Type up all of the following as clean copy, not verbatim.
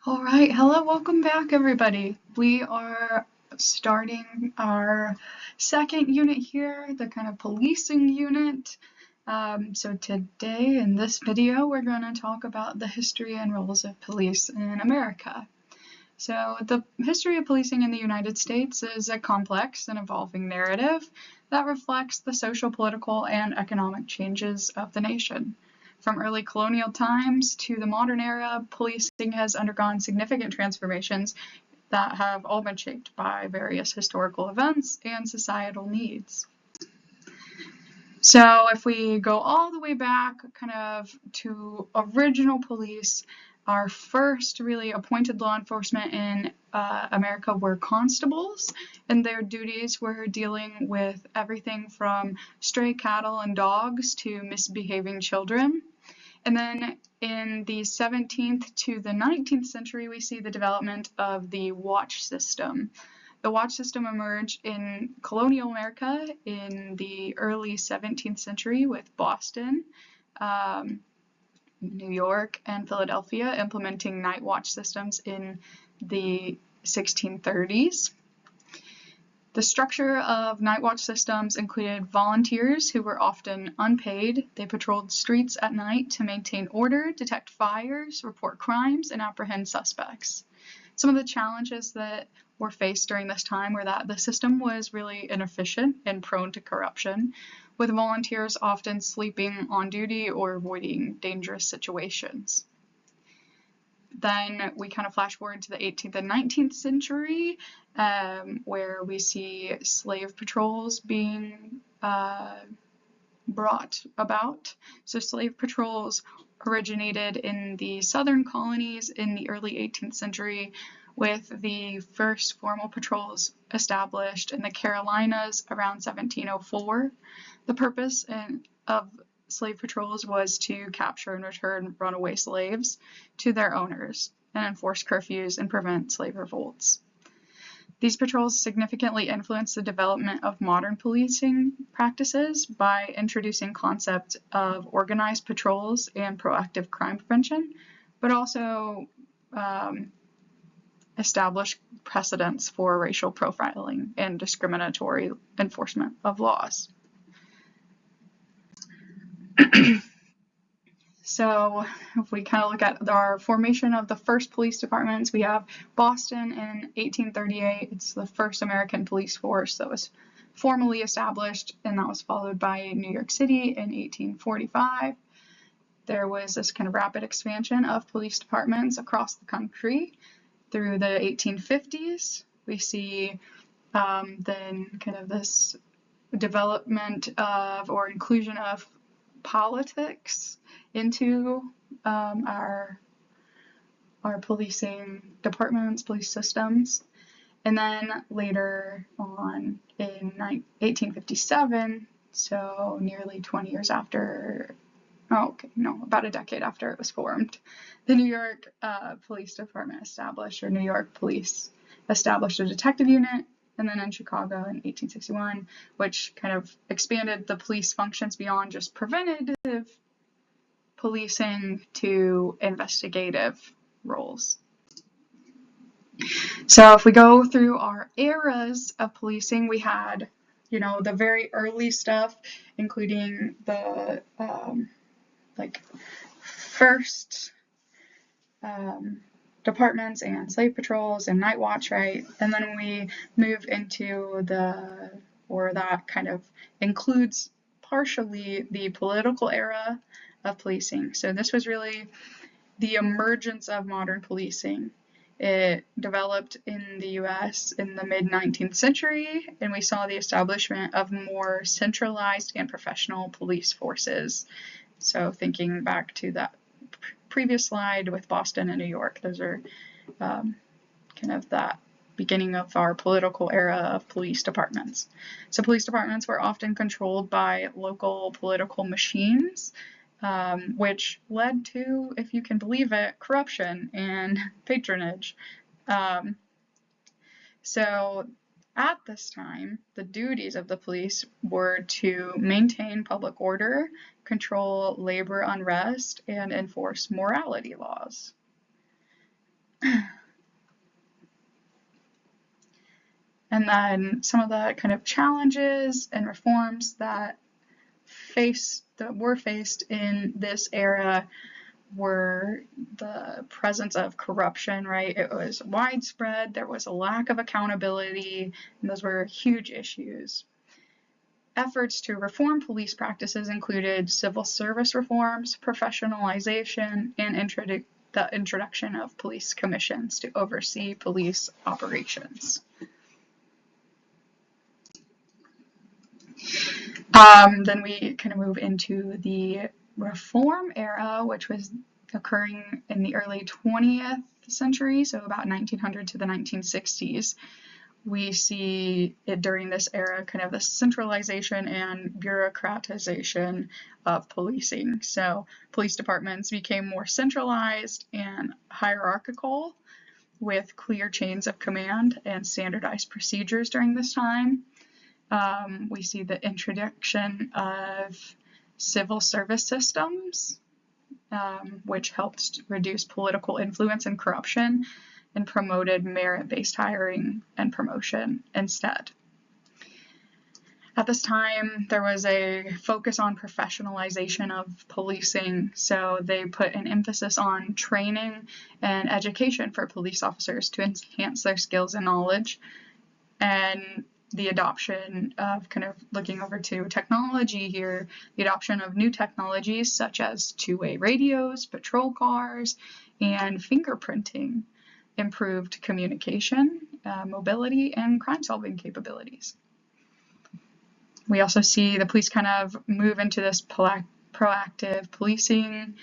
All right, hello, welcome back, everybody. We are starting our second unit here, the kind of policing unit. So today in this video, we're going to talk about the history and roles of police in America. So the history of policing in the United States is a complex and evolving narrative that reflects the social, political, and economic changes of the nation. From early colonial times to the modern era, policing has undergone significant transformations that have all been shaped by various historical events and societal needs. So if we go all the way back kind of to original police, our first really appointed law enforcement in America were constables, and their duties were dealing with everything from stray cattle and dogs to misbehaving children. And then in the 17th to the 19th century, we see the development of the watch system. The watch system emerged in colonial America in the early 17th century with Boston, New York, and Philadelphia implementing night watch systems in the 1630s. The structure of night watch systems included volunteers who were often unpaid. They patrolled streets at night to maintain order, detect fires, report crimes, and apprehend suspects. Some of the challenges that were faced during this time were that the system was really inefficient and prone to corruption, with volunteers often sleeping on duty or avoiding dangerous situations. Then we kind of flash forward to the 18th and 19th century, where we see slave patrols being brought about. So slave patrols originated in the southern colonies in the early 18th century, with the first formal patrols established in the Carolinas around 1704. The purpose of slave patrols was to capture and return runaway slaves to their owners and enforce curfews and prevent slave revolts. These patrols significantly influenced the development of modern policing practices by introducing concepts of organized patrols and proactive crime prevention, but also established precedents for racial profiling and discriminatory enforcement of laws. So if we kind of look at our formation of the first police departments, we have Boston in 1838. It's the first American police force that was formally established, and that was followed by New York City in 1845. There was this kind of rapid expansion of police departments across the country through the 1850s. We see then kind of this development of or inclusion of politics into our policing departments, police systems. And then later on in 1857, so nearly 20 years after, about a decade after it was formed, the New York Police Department established, or New York Police established a detective unit, and then in Chicago in 1861, which kind of expanded the police functions beyond just preventative policing to investigative roles. So if we go through our eras of policing, we had, the very early stuff, including the first departments and slave patrols and night watch, right? And then we move into that kind of includes partially the political era of policing. So this was really the emergence of modern policing. It developed in the US in the mid-19th century, and we saw the establishment of more centralized and professional police forces. So thinking back to that previous slide with Boston and New York, those are kind of that beginning of our political era of police departments. So police departments were often controlled by local political machines, which led to, if you can believe it, corruption and patronage. So at this time, the duties of the police were to maintain public order, control labor unrest, and enforce morality laws. And then some of the kind of challenges and reforms that were faced in this era were the presence of corruption, right? It was widespread, there was a lack of accountability, and those were huge issues. Efforts to reform police practices included civil service reforms, professionalization, and the introduction of police commissions to oversee police operations. Then we kind of move into the Reform era, which was occurring in the early 20th century, so about 1900 to the 1960s. We see it during this era kind of the centralization and bureaucratization of policing. So police departments became more centralized and hierarchical with clear chains of command and standardized procedures during this time. We see the introduction of civil service systems, which helped reduce political influence and corruption and promoted merit-based hiring and promotion instead. At this time, there was a focus on professionalization of policing, so they put an emphasis on training and education for police officers to enhance their skills and knowledge, and the adoption of, kind of looking over to technology here, the adoption of new technologies such as two-way radios, patrol cars, and fingerprinting improved communication, mobility, and crime-solving capabilities. We also see the police kind of move into this proactive policing,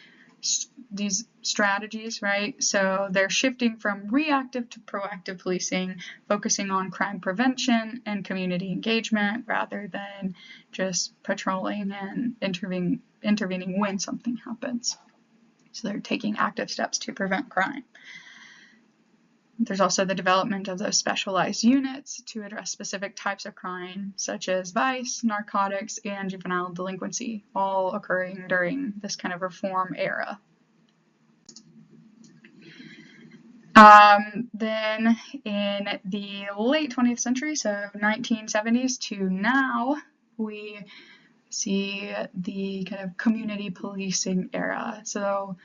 these strategies, right? So they're shifting from reactive to proactive policing, focusing on crime prevention and community engagement rather than just patrolling and intervening when something happens. So they're taking active steps to prevent crime. There's also the development of those specialized units to address specific types of crime, such as vice, narcotics, and juvenile delinquency, all occurring during this kind of reform era. Then in the late 20th century, so 1970s to now, we see the kind of community policing era. So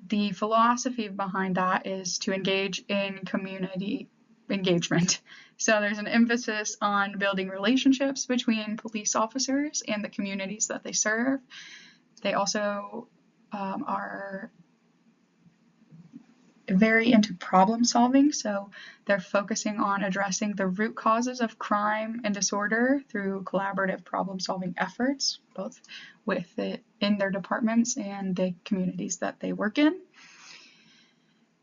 the philosophy behind that is to engage in community engagement. So there's an emphasis on building relationships between police officers and the communities that they serve. They also are very into problem solving, so they're focusing on addressing the root causes of crime and disorder through collaborative problem solving efforts, both in their departments and the communities that they work in.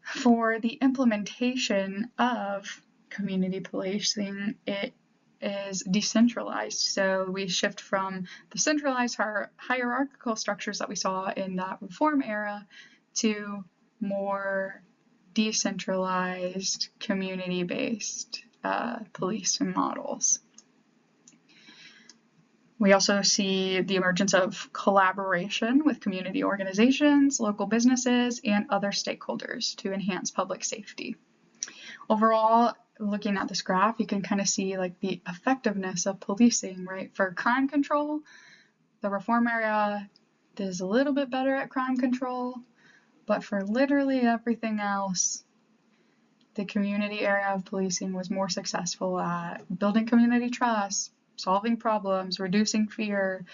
For the implementation of community policing, it is decentralized. So we shift from the centralized hierarchical structures that we saw in that reform era to more decentralized, community-based policing models. We also see the emergence of collaboration with community organizations, local businesses, and other stakeholders to enhance public safety. Overall, looking at this graph, you can kind of see like the effectiveness of policing, right? For crime control, the reform era is a little bit better at crime control, but for literally everything else, the community area of policing was more successful at building community trust, solving problems, reducing fear,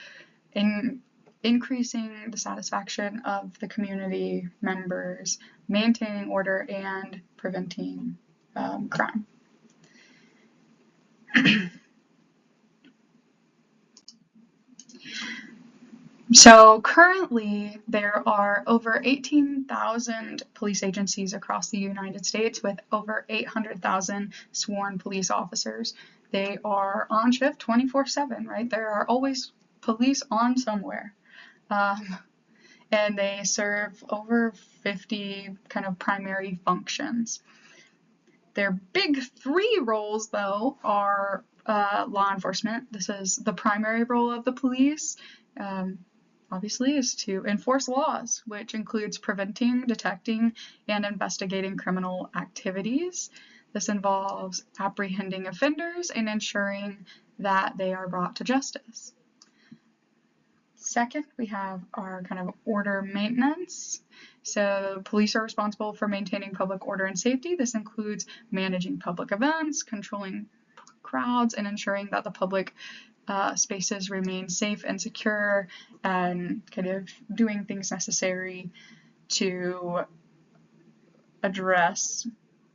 increasing the satisfaction of the community members, maintaining order, and preventing crime. So currently there are over 18,000 police agencies across the United States with over 800,000 sworn police officers. They are on shift 24/7, right? There are always police on somewhere. And they serve over 50 kind of primary functions. Their big three roles, though, are law enforcement. This is the primary role of the police. Obviously, is to enforce laws, which includes preventing, detecting, and investigating criminal activities. This involves apprehending offenders and ensuring that they are brought to justice. Second, we have our kind of order maintenance. So police are responsible for maintaining public order and safety. This includes managing public events, controlling crowds, and ensuring that the public spaces remain safe and secure, and kind of doing things necessary to address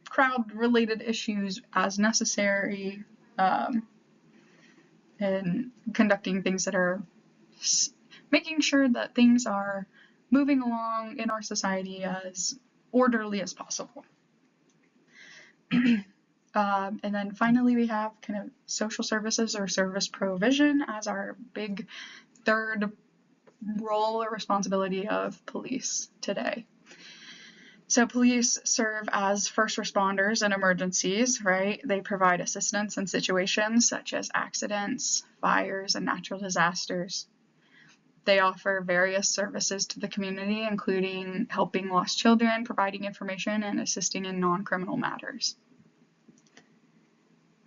crowd-related issues as necessary, and conducting things that are making sure that things are moving along in our society as orderly as possible. And then finally, we have kind of social services or service provision as our big third role or responsibility of police today. So police serve as first responders in emergencies, right? They provide assistance in situations such as accidents, fires, and natural disasters. They offer various services to the community, including helping lost children, providing information, and assisting in non-criminal matters.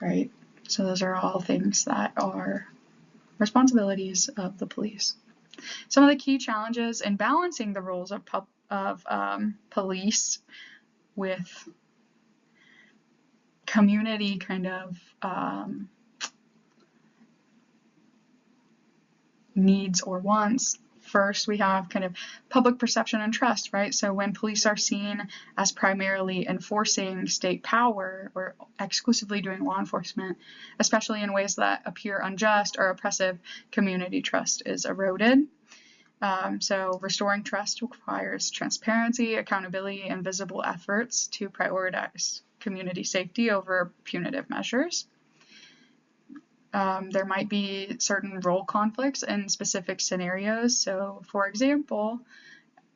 Right? So those are all things that are responsibilities of the police. Some of the key challenges in balancing the roles of police with community kind of needs or wants. First, we have kind of public perception and trust, right? So when police are seen as primarily enforcing state power or exclusively doing law enforcement, especially in ways that appear unjust or oppressive, community trust is eroded. So restoring trust requires transparency, accountability, and visible efforts to prioritize community safety over punitive measures. There might be certain role conflicts in specific scenarios. So, for example,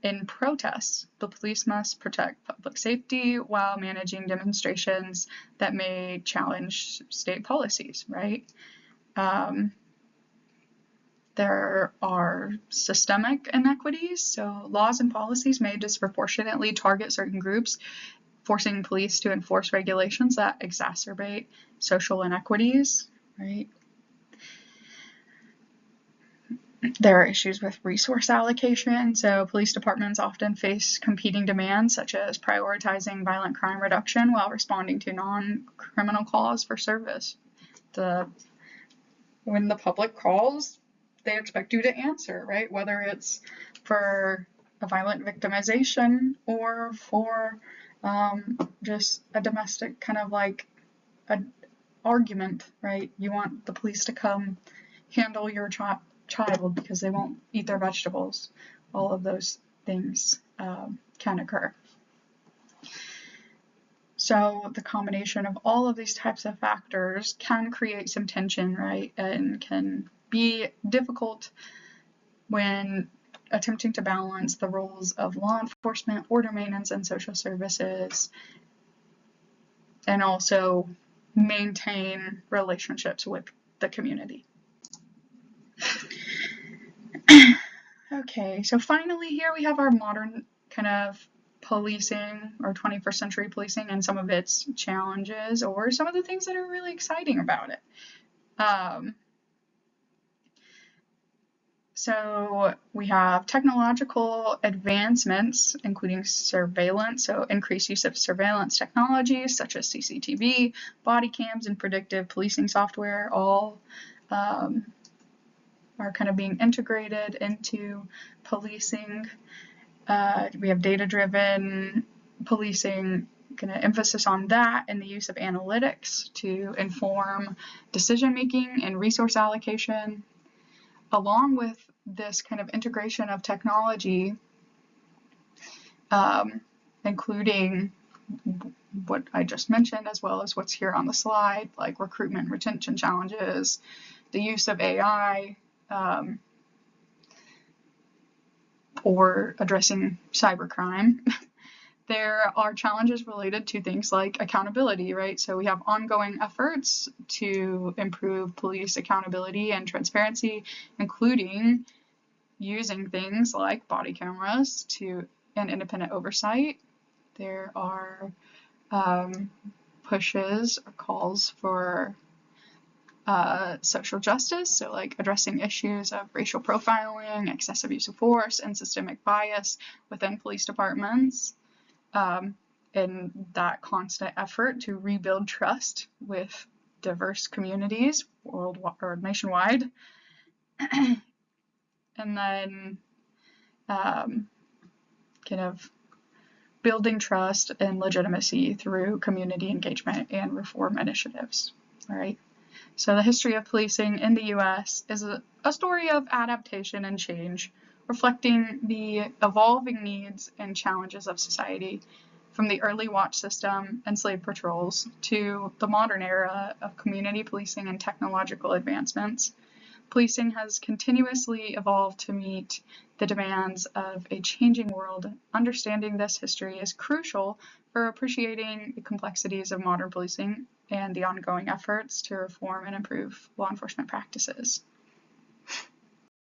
in protests, the police must protect public safety while managing demonstrations that may challenge state policies, right? There are systemic inequities. So, laws and policies may disproportionately target certain groups, forcing police to enforce regulations that exacerbate social inequities. Right. There are issues with resource allocation. So police departments often face competing demands, such as prioritizing violent crime reduction while responding to non-criminal calls for service. When the public calls, they expect you to answer, right? Whether it's for a violent victimization or for just a domestic kind of like an argument, right? You want the police to come handle your child because they won't eat their vegetables. All of those things can occur. So the combination of all of these types of factors can create some tension, right? And can be difficult when attempting to balance the roles of law enforcement, order maintenance, and social services, and also maintain relationships with the community. Okay, so finally here we have our modern kind of policing, or 21st century policing, and some of its challenges, or some of the things that are really exciting about it. So we have technological advancements, including surveillance, so increased use of surveillance technologies such as CCTV, body cams, and predictive policing software, all are kind of being integrated into policing. We have data-driven policing, kind of emphasis on that, and the use of analytics to inform decision-making and resource allocation. Along with this kind of integration of technology, including what I just mentioned, as well as what's here on the slide, like recruitment and retention challenges, the use of AI, or addressing cybercrime. There are challenges related to things like accountability, right? So we have ongoing efforts to improve police accountability and transparency, including using things like body cameras and independent oversight. There are pushes or calls for social justice, so like addressing issues of racial profiling, excessive use of force, and systemic bias within police departments, and that constant effort to rebuild trust with diverse communities worldwide or nationwide. And then kind of building trust and legitimacy through community engagement and reform initiatives. All right. So the history of policing in the U.S. is a story of adaptation and change, reflecting the evolving needs and challenges of society, from the early watch system and slave patrols to the modern era of community policing and technological advancements. Policing has continuously evolved to meet the demands of a changing world. Understanding this history is crucial for appreciating the complexities of modern policing and the ongoing efforts to reform and improve law enforcement practices.